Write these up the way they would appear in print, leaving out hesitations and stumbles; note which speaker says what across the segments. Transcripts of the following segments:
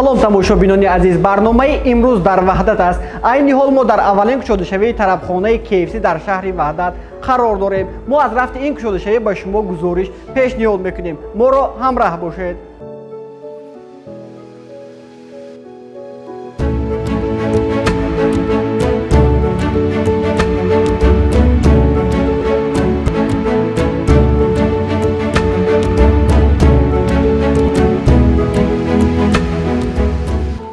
Speaker 1: салом тамошобинони азиз, барномаи имрӯз дар ваҳдат аст. Айни ҳол мо дар аввалин кушодашавии тарабхонаи KFC дар шаҳри ваҳдат қарор дорем. Мо аз рафти ин кушодашавӣ ба шумо гузориш пешниҳод мекунем. Моро ҳамроҳ бошед.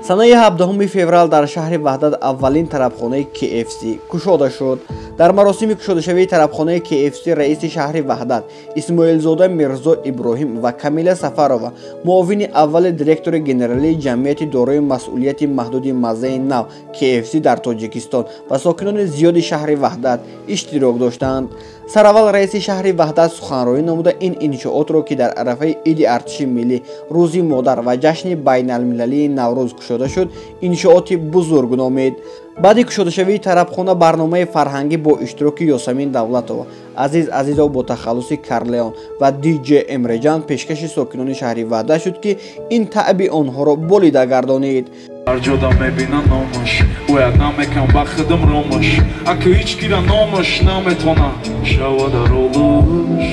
Speaker 1: санаи 17 феврал дар шаҳри ваҳдат аввалин тарабхонаи KFC кушода шуд. дар маросими кушодашавии тарабхонаи KFC раиси шаҳри ваҳдат исмоилзода Мирзо Иброҳим ва Камила Сафарова, муовини аввали директори генералии ҷамъияти дорои масъулияти маҳдуди маззаи нав KFC дар Тоҷикистон ва сокинони зиёди шаҳри ваҳдат иштирок доштанд. сараввал раиси шаҳри ваҳдат суханронӣ намуда ин иншоотро, ки дар арафаи иди артиши миллӣ, рӯзи модар ва ҷашни байналмилалии Наврӯз кушода шуд, иншооти бузург номид. баъди кушодашавии тарабхона барномаи фарҳангӣ бо иштироки Ёсамин Давлатова, Азиз Азизов бо тахаллуси Карлеон ва DJ Эмреҷан пешкаши сокинони шаҳри ваҳдат шуд, ки ин таъби онҳоро болида гардонид.
Speaker 2: Ҷода мебина номаш, бояд намекам ба хидм ромаш, ака ҳичкира номаш наметона шава дар олуш.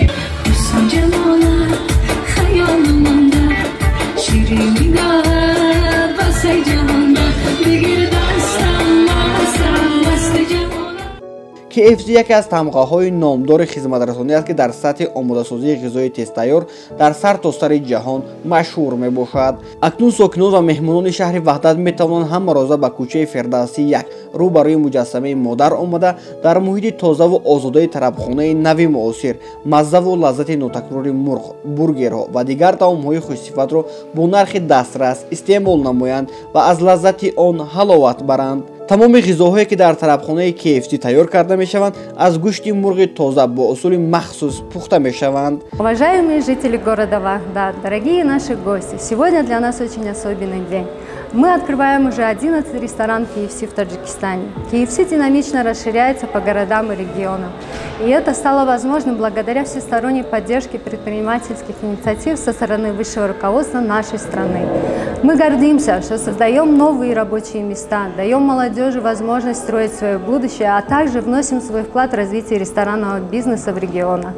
Speaker 2: KFC яке аз тамғаҳои номдори хизматрасонӣ аст, ки дар сатҳи омодасозии ғизои тезтайёр дар сартосари ҷаҳон машҳур мебошад. акнун сокинон ва меҳмонони шаҳри ваҳдат метавонанд ҳама роза ба кӯчаи Фирдавсӣ 1 рӯ ба рӯи муҷассамаи модар омада, дар муҳити тозаву озодаи тарабхонаи нави муосир маззаву лаззати нотакрори мурғ, бургерҳо ва дигар таомҳои хушсифатро бо нархи дастрас истеъмол намоянд ва аз лаззати он ҳаловат баранд. тамоми ғизоҳое, ки дар тарабхонаи KFC тайёр карда мешаванд, аз гӯшти мурғи тоза бо усули махсус пухта мешаванд.
Speaker 3: Уважаемые жители города Вахдат, дорогие наши гости, сегодня для нас очень особенный день. Мы открываем уже 11 ресторанов KFC в Таджикистане. KFC динамично расширяется по городам и регионам. И это стало возможным благодаря всесторонней поддержке предпринимательских инициатив со стороны высшего руководства нашей страны. Мы гордимся, что создаем новые рабочие места, даем молодежи возможность строить свое будущее, а также вносим свой вклад в развитие ресторанного бизнеса в регионах.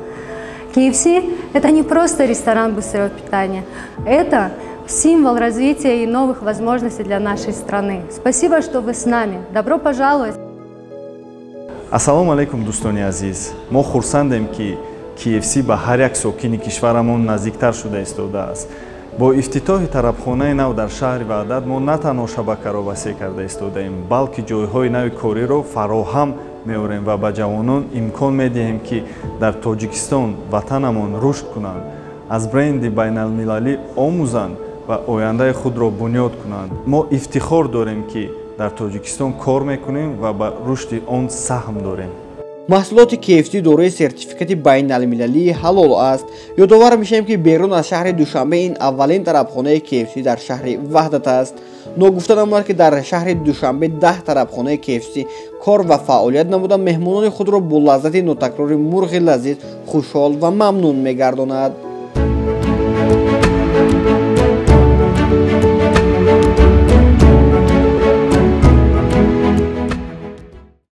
Speaker 3: KFC – это не просто ресторан быстрого питания, это символ развития и новых возможностей для нашей страны. Спасибо, что вы с нами. Добро пожаловать!
Speaker 4: Ассалому алейкум, дӯстони азиз. Мо хурсандем, ки KFC ба ҳар як сокини кишварамон наздиктар шуда истодааст. бо ифтитоҳи тарабхонаи нав дар шаҳри ваҳдат мо на танҳо шабакаро васеъ карда истодаем, балки ҷойҳои нави кориро фароҳам меорем ва ба ҷавонон имкон медиҳем, ки дар Тоҷикистон ватанамон рушд кунанд, аз бренди байналмилалӣ омӯзанд ва ояндаи худро бунёд кунанд. мо ифтихор дорем, ки дар Тоҷикистон кор мекунем ва ба рушди он саҳм дорем.
Speaker 1: маҳсулоти KFC дорои сертификати байналмилалии ҳалол аст. ёдовар мешавем, ки берун аз шаҳри Душанбе ин аввалин тарабхонаи KFC дар шаҳри ваҳдат аст. ногуфта намуданд, ки дар шаҳри Душанбе 10 тарабхонаи KFC кор ва фаъолият намуда меҳмонони худро бо лаззати нотакрори мурғи лазиз хушҳол ва мамнун мегардонад.